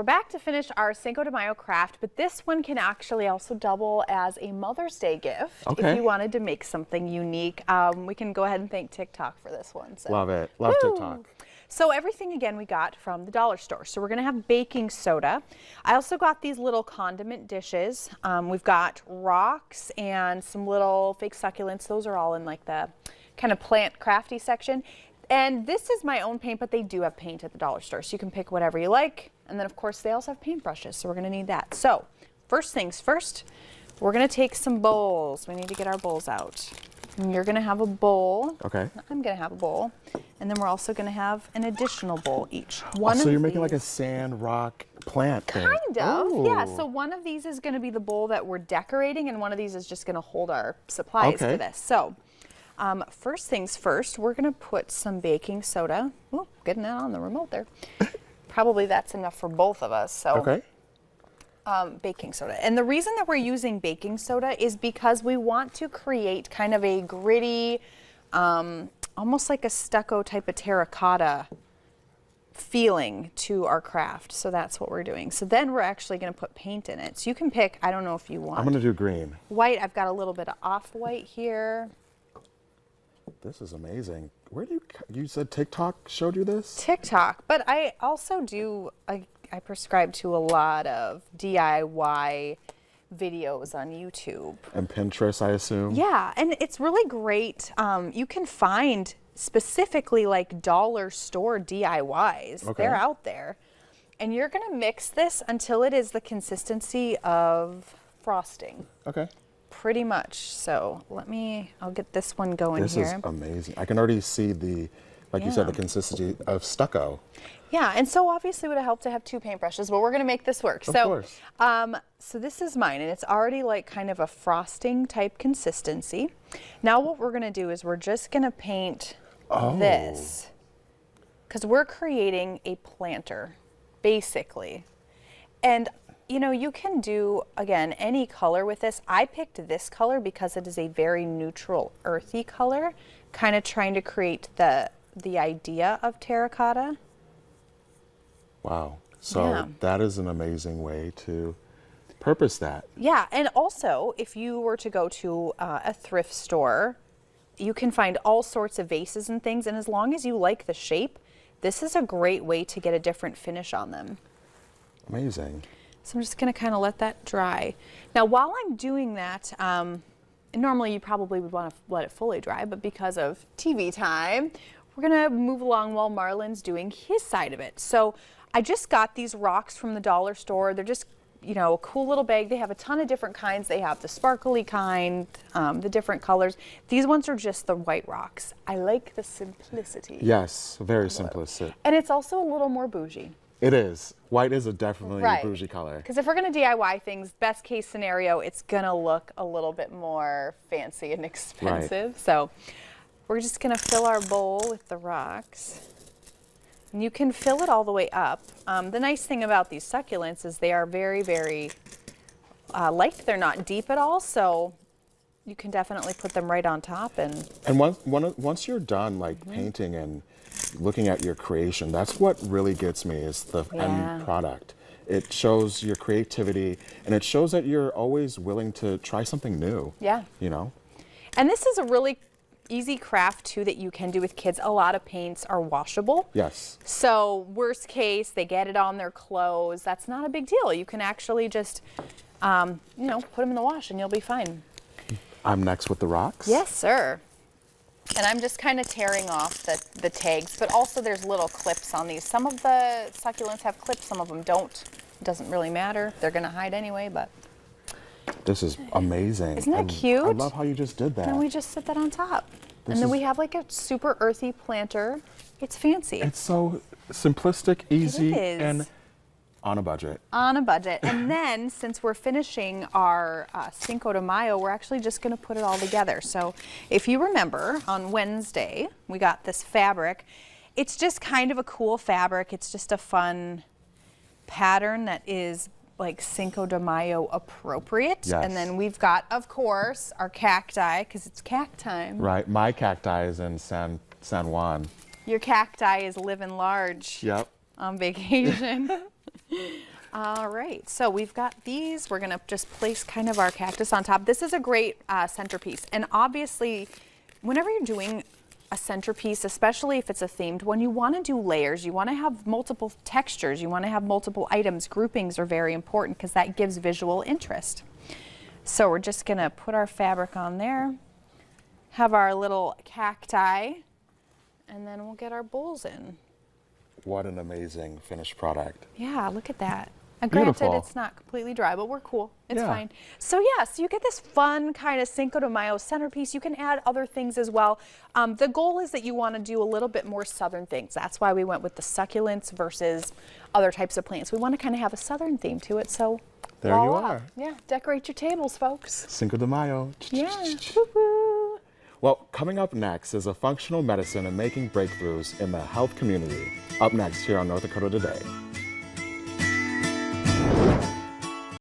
we're back to finish our Cinco de Mayo craft, but this one can actually also double as a Mother's Day gift. Okay. If you wanted to make something unique. We can go ahead and thank TikTok for this one. So. Love it. Love Woo! TikTok. So everything, again, we got from the dollar store. So we're going to have baking soda. I also got these little condiment dishes. We've got rocks and some little fake succulents. Those are all in like the kind of plant crafty section. And this is my own paint, but they do have paint at the dollar store, so you can pick whatever you like. And then, of course, they also have paintbrushes, so we're going to need that. So first things first, we're going to take some bowls. We need to get our bowls out. And you're going to have a bowl. Okay. I'm going to have a bowl. And then we're also going to have an additional bowl each. So you're making like a sand rock plant thing. Kind of, Ooh. yeah. So one of these is going to be the bowl that we're decorating, and one of these is just going to hold our supplies for this. So first things first, we're going to put some baking soda. Ooh, getting that on the remote there. Probably that's enough for both of us. So. Okay. Baking soda. And the reason that we're using baking soda is because we want to create kind of a gritty, almost like a stucco type of terracotta feeling to our craft. So that's what we're doing. So then we're actually going to put paint in it. So you can pick, I don't know if you want. I'm going to do green. White. I've got a little bit of off-white here. This is amazing. Where do you said TikTok showed you this? TikTok, but I also do, I prescribe to a lot of DIY videos on YouTube. And Pinterest, I assume? Yeah, and it's really great. You can find specifically like dollar store DIYs. Okay. They're out there. And you're going to mix this until it is the consistency of frosting. Okay. Pretty much. So I'll get this one going this here. This is amazing. I can already see the, like you said, the consistency of stucco. Yeah, and so obviously it would have helped to have two paintbrushes, but we're going to make this work. Of course. So this is mine, and it's already like kind of a frosting type consistency. Now what we're going to do is we're just going to paint this, because we're creating a planter, basically. And you know, you can do, again, any color with this. I picked this color because it is a very neutral, earthy color, kind of trying to create the idea of terracotta. Wow. So that is an amazing way to purpose that. Yeah, and also if you were to go to a thrift store, you can find all sorts of vases and things, and as long as you like the shape, this is a great way to get a different finish on them. Amazing. So I'm just going to kind of let that dry. Now while I'm doing that, normally you probably would want to let it fully dry, but because of TV time, we're going to move along while Marlon's doing his side of it. So I just got these rocks from the dollar store. They're just, you know, a cool little bag. They have a ton of different kinds. They have the sparkly kind, the different colors. These ones are just the white rocks. I like the simplicity. Yes, very simplistic. And it's also a little more bougie. It is. White is definitely a bougie color. Because if we're going to DIY things, best case scenario, it's going to look a little bit more fancy and expensive. Right. So we're just going to fill our bowl with the rocks. And you can fill it all the way up. The nice thing about these succulents is they are very, very light. They're not deep at all, so you can definitely put them right on top. And once you're done, like painting and looking at your creation, that's what really gets me, is the end product. It shows your creativity, and it shows that you're always willing to try something new. Yeah. You know? And this is a really easy craft too that you can do with kids. A lot of paints are washable. Yes. So worst case, they get it on their clothes. That's not a big deal. You can actually just, you know, put them in the wash and you'll be fine. I'm next with the rocks. Yes, sir. And I'm just kind of tearing off the tags, but also there's little clips on these. Some of the succulents have clips, some of them don't. It doesn't really matter. They're going to hide anyway, but. This is amazing. Isn't that cute? I love how you just did that. And we just sit that on top. And then we have like a super earthy planter. It's fancy. It's so simplistic, easy, it is. And on a budget. On a budget. And then since we're finishing our Cinco de Mayo, we're actually just going to put it all together. So if you remember, on Wednesday, we got this fabric. It's just kind of a cool fabric. It's just a fun pattern that is like Cinco de Mayo appropriate. Yes. And then we've got, of course, our cacti, because it's cact time. Right. My cacti is in San Juan. Your cacti is living large. Yep. On vacation. All right, so we've got these. We're gonna just place kind of our cactus on top. This is a great centerpiece. And obviously, whenever you're doing a centerpiece, especially if it's a themed one, you wanna do layers. You wanna have multiple textures. You wanna have multiple items. Groupings are very important because that gives visual interest. So we're just gonna put our fabric on there, have our little cacti, and then we'll get our bowls in. What an amazing finished product. Yeah, look at that. And granted, Beautiful. it's not completely dry, but we're cool. It's Yeah. fine. So yeah, so you get this fun kind of Cinco de Mayo centerpiece. You can add other things as well. The goal is that you want to do a little bit more southern things. That's why we went with the succulents versus other types of plants. We want to kind of have a southern theme to it. So There you voila. are. Yeah, decorate your tables, folks. Cinco de Mayo. Yeah. Woo-hoo. Well, coming up next is a functional medicine and making breakthroughs in the health community. Up next here on North Dakota Today.